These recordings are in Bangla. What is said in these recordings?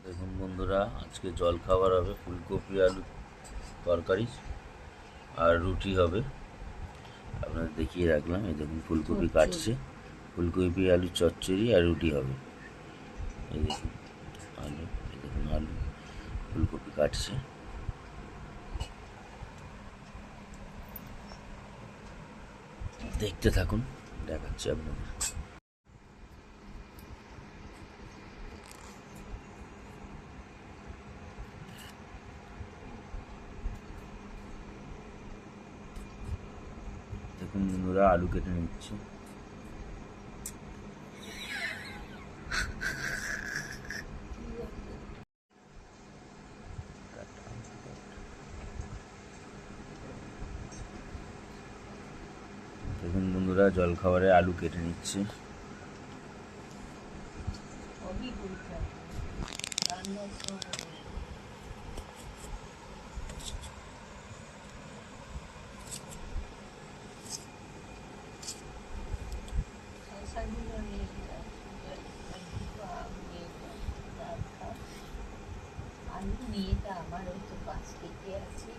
দেখুন বন্ধুরা, আজকে জল খাবার হবে ফুলকপি আলু তরকারি আর রুটি হবে। আপনাদের দেখিয়ে রাখলাম। এই দেখুন ফুলকপি কাটছে, ফুলকপি আলু চচ্চড়ি আর রুটি হবে। এই দেখুন আলু, এই দেখুন আলু, ফুলকপি কাটছে। দেখতে থাকুন, দেখাচ্ছি আপনাদের। দেখুন বন্ধুরা, আলু কেটে নিচ্ছে। দেখুন বন্ধুরা, জলখাবারে আলু কেটে নিচ্ছে। আলু মেয়েটা আমার ওই তো 5 কেজি আছে,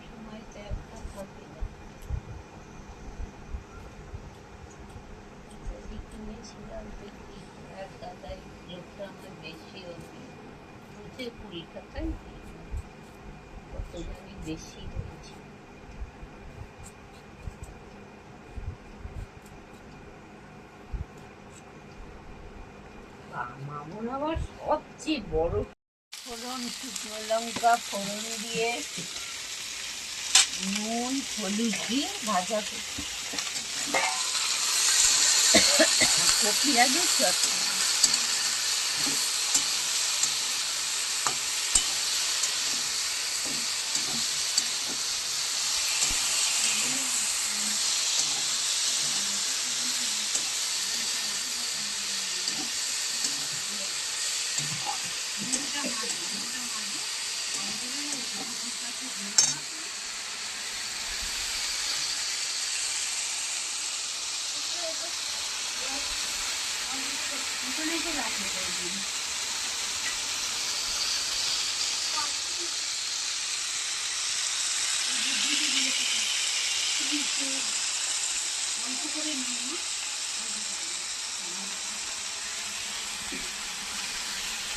সময়টা একটা থাকে না। যদি কিনেছিলাম দেখি এক দাদাই লোকটা আমার বেশি হচ্ছে 20 টাকায় কত জানি বেশি হয়েছে। মামুন আবার সবচেয়ে বড় ফোড়ন, শুকনো লঙ্কা ফোড়ন দিয়ে নুন হলুদ দিয়ে ভাজা কপি আগে চটনি।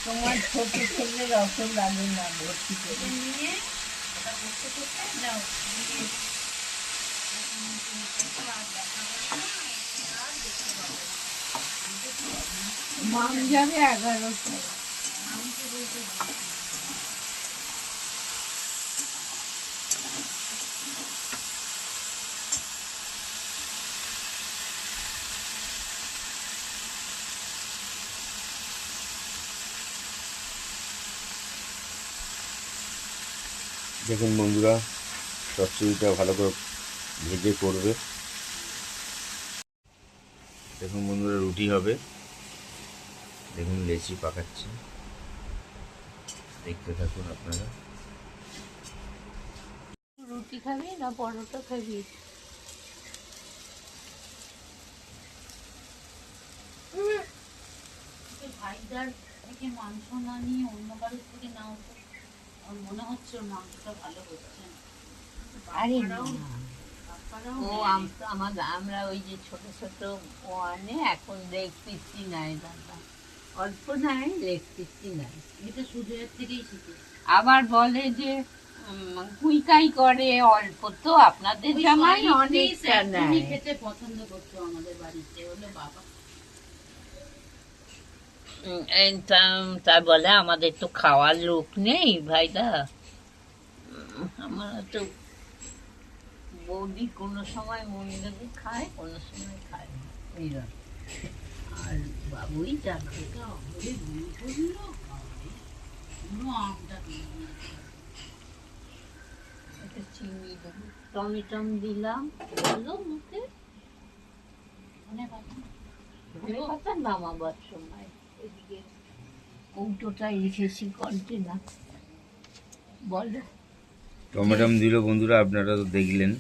তোমার ছোট ছেলে রসম লাগে না ভর্তি করে নিয়ে মাম যাবে 11টায়। দেখুন বন্ধুরা, চচ্চড়িটা ভালো করে ভেজে করবে। দেখুন বন্ধুরা, রুটি হবে। দেখুন লেচি পাকাচ্ছে, দেখতে থাকুন আপনারা। রুটি খাবি না পরোটা খাবি? ভাইদার থেকে মাংস না নিয়ে অন্য বাড়ির থেকে নাও তো, আমার মনে হচ্ছে ওর মাংসটা ভালো হচ্ছে। আরে না, ও আমরা ওই যে ছোট ছোট ও আনে এখন লেগ পিসি নাই দাদা, অল্প নাই লেগ পিসি নাই। এটা সুজয়ের থেকেই শিখে। আবার বলে যে কুইকাই করে অল্প, তো আপনাদের জামাই অনেকটা নাই। খেতে পছন্দ করতো আমাদের বাড়িতে, হলো বাবা তাই বলে আমাদের তো খাওয়ার লোক নেই ভাইদা। আমার তো বৌদি কোনো সময় মন গেলে খায়, কোনো সময় খায় না, এইরকম। আর বাবুই যা খেতে চিনি দেবো, টমেটম দিলাম, বললো মুখে ধনে পাতা নামাবার সময় এদিকে কৌটোটা রেখেছি কন্টেনার। বলো, টমেটম দিল বন্ধুরা, আপনারা তো দেখলেন।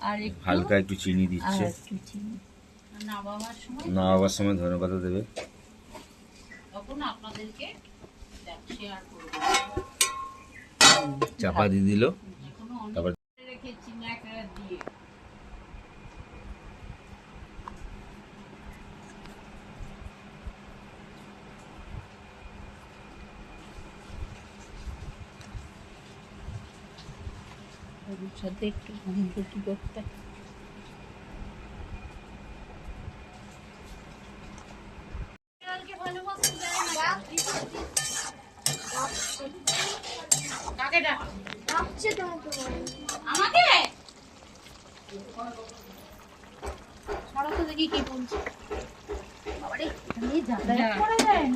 আর হালকা একটু চিনি দিচ্ছে। একটু চিনি নামাবার সময় ধনেপাতা দেবে। তোমাদেরকে শেয়ার করবো। চাপা দিয়ে দিল, এখনো তারপর অনেক রেখেছি ন্যাকড়া দিয়ে। ভবিষ্যতে একটু রুটি করতে কাকে ডাকো? আমাকে ছাড়ো তো দেখি কি বলছে। বাবারে এখানে যাতায়াত করা যায়?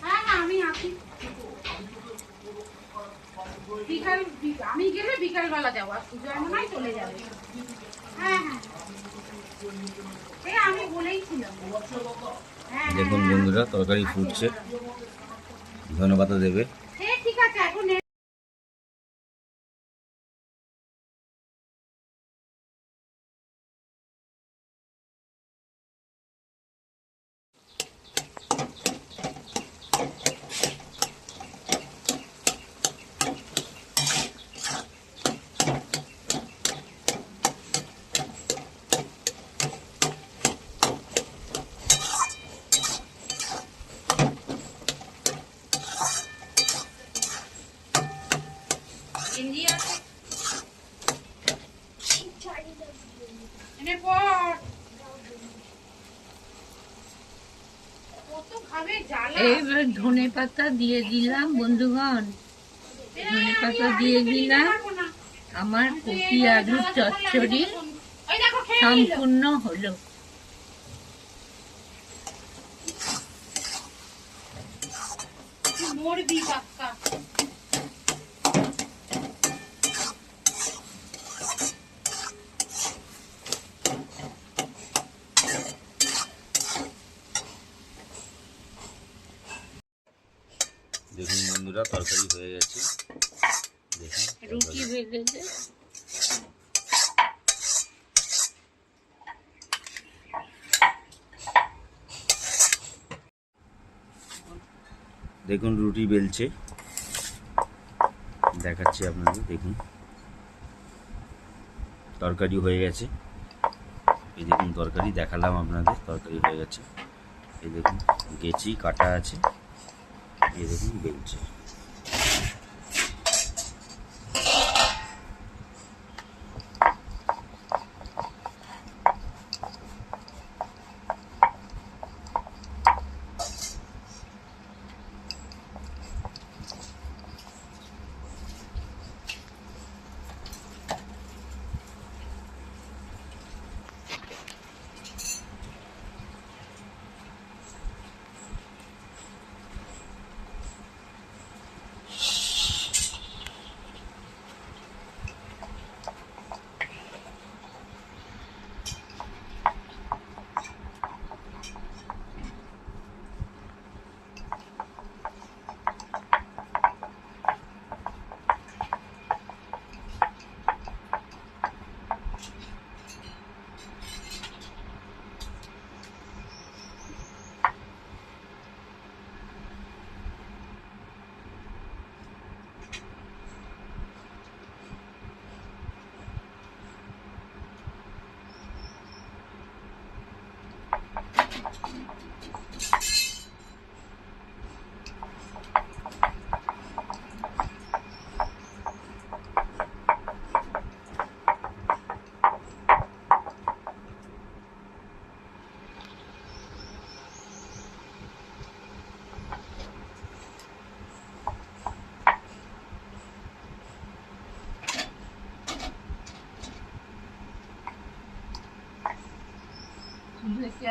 হ্যাঁ হ্যাঁ আমি আছি। আমি গেলে বিকাল বেলা যাবো, আর সুজয় মনে হয় চলে যাবে। হ্যাঁ হ্যাঁ আমি বলেইছিলাম। দেখুন বন্ধুরা তরকারি ফুটছে, ধনেপাতা দেবে। ঠিক আছে এখন এইবার ধনে পাতা দিয়ে দিলাম বন্ধুগণ, ধনে পাতা দিয়ে দিলাম। আমার কপি আলুর চচ্চড়ি সম্পূর্ণ হলো। মরবি কাকা। দেখুন বন্ধুরা তরকারি হয়ে গেছে, দেখুন রুটি ভেজেছে। দেখুন রুটি বেলছে, দেখাচ্ছি আপনাদের। দেখুন তরকারি হয়ে গেছে, এই দেখুন তরকারি দেখালাম আপনাদের, তরকারি হয়ে গেছে। এই দেখুন গেছি কাটা আছে, এই দেখুন বেলছে।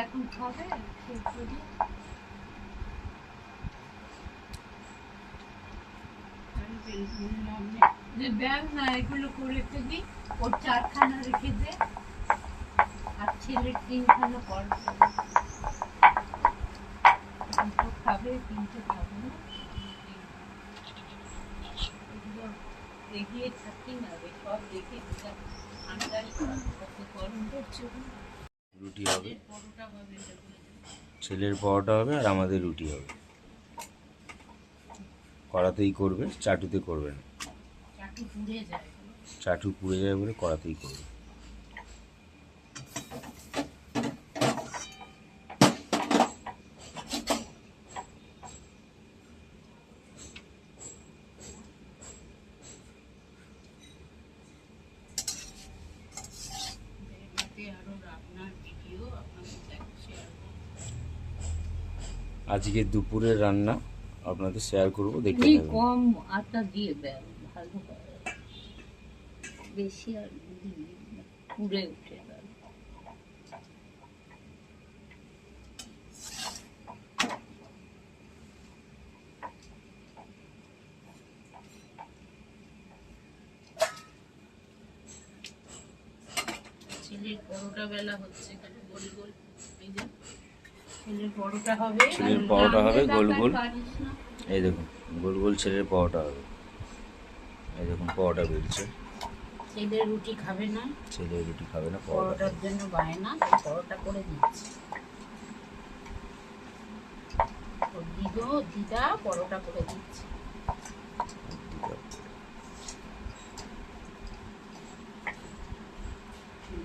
এখন খাবে ব্যাগ না, এগুলো করে রেখে দিই। ওর 4খানা রেখে দে, আর ছেলের 3খানা পড়বে। দুটো খাবে, 3টে খাবে না। এগুলো এগিয়ে থাকি না, সব দেখে ঠান্ডায় কত গরম করছে। রুটি হবে, পরোটা হবে এটা বলে দিন। ছেলের পরোটা হবে আর আমাদের রুটি হবে। কড়াতেই করবে, চাটুতে করবে না। চাটু পুড়ে যায়। চাটু পুড়ে যায় বলে কড়াতেই করবে। এতে আরো রান্নার ভিডিও আপনাদের সাথে শেয়ার করব। আজকে দুপুরের রান্না আপনাদের শেয়ার করব, দেখতে ঘি থাকুন। কম আটা দিয়ে দেন, ভালো হয়। বেশি আর দিবি না, পুড়ে উঠে গেল। ছেলের পরোটা বেলা হচ্ছে, এখানে গোল গোল। এই যে ছেলের পরোটা হবে, ছেলের পরোটা হবে গোল গোল। পারিস না। এই দেখুন গোল গোল ছেলের পরোটা হবে। এই দেখুন পরোটা বেলছে। ছেলে রুটি খাবে না, ছেলে রুটি খাবে না, পরোটা পরোটার খাবে। জন্য বায়না, তাই পরোটা করে দিচ্ছি। ওর দিদা পরোটা করে দিচ্ছে।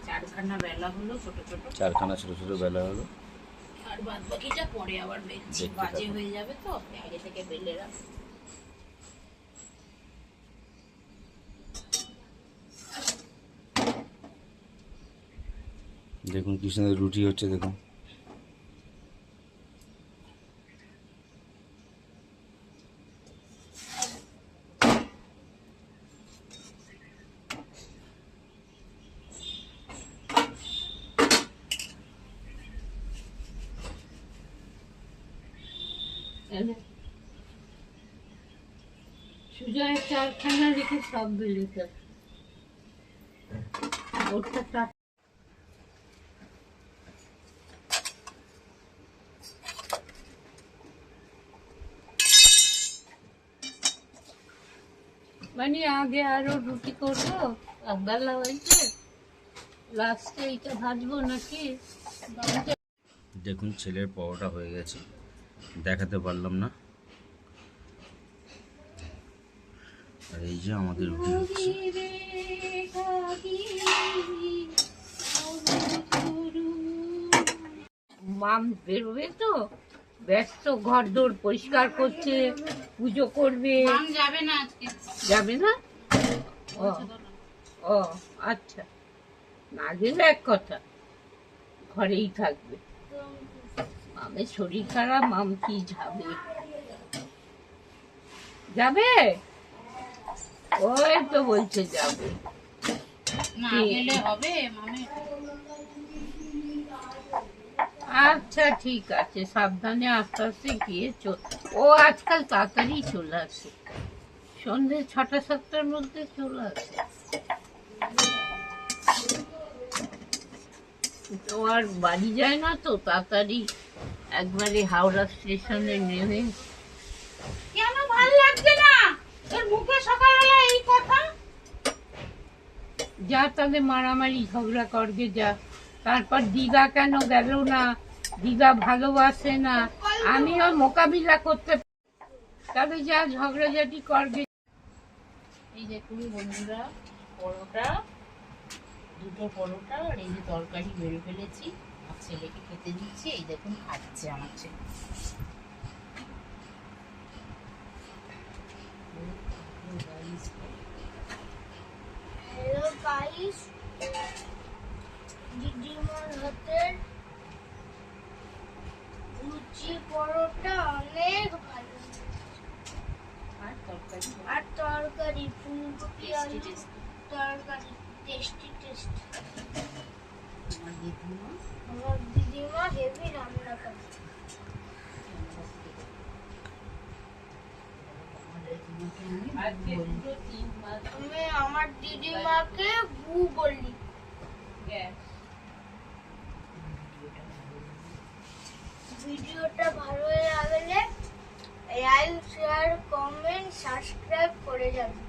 চারখানা বেলা হলো, ছোট ছোট। চারখানা ছোট ছোট বেলা হলো। আর বাদ বাকিটা পরে আবার বেলছি, দেখতে বাজে থাকুন। হয়ে যাবে তো, আগে থেকে বেলে রাখ। দেখুন কি সুন্দর রুটি হচ্ছে, দেখুন। সুজয় চারখানা রেখে সব বেলেছে। ওরটা চার মানে আগে আরো রুটি করবো, বেলা হয়েছে, লাস্টে এইটা ভাজবো নাকি? দেখুন ছেলের পরোটা হয়ে গেছে, দেখাতে পারলাম না। আর এই যে আমাদের রুটি হচ্ছে। মাম বেরোবে তো, ব্যস্ত, ঘর দোর পরিষ্কার করছে, পুজো করবে। যাবে না আজকে, যাবে না? ও ও আচ্ছা, না গেলে এক কথা, ঘরেই থাকবে। মামের শরীর খারাপ, মাম কি যাবে? যাবে, ওই তো বলছে যাবে। না গেলে হবে মামে। আচ্ছা ঠিক আছে, সাবধানে আস্তে আস্তে গিয়ে ও আজকাল তাড়াতাড়ি চলে আসে, সন্ধ্যে 6টা-7টার মধ্যে চলে আসে। ও আর বাড়ি যায় না তো, তাড়াতাড়ি একবারে হাওড়া স্টেশনে নেমে। কেন ভাল লাগছে না তোর মুখে সকালবেলা এই কথা? যা তাহলে মারামারি ঝগড়া করবে যা। তারপর দিদা কেন গেল না, দিদা ভালোবাসে না, আমিও মোকাবিলা করতে, তবে যা ঝগড়াঝাটি করবে। এই দেখুন বন্ধুরা, পরোটা, দুটো পরোটা আর এই যে তরকারি বেড়ে ফেলেছি, আর ছেলেকে খেতে দিচ্ছি। এই দেখুন খাচ্ছে আমার ছেলে। হ্যালো গাইস, দিদিমার হাতের লুচি পরোটা অনেক ভালো, আর তরকারি ফুলকপি আলু তরকারি টেস্টি টেস্টি। আমার দিদিমা হেভি রান্না করে। আমি আমার দিদিমাকে বু বলি। ভিডিওটা ভালো লাগলে লাইক শেয়ার কমেন্ট সাবস্ক্রাইব করে যাবেন।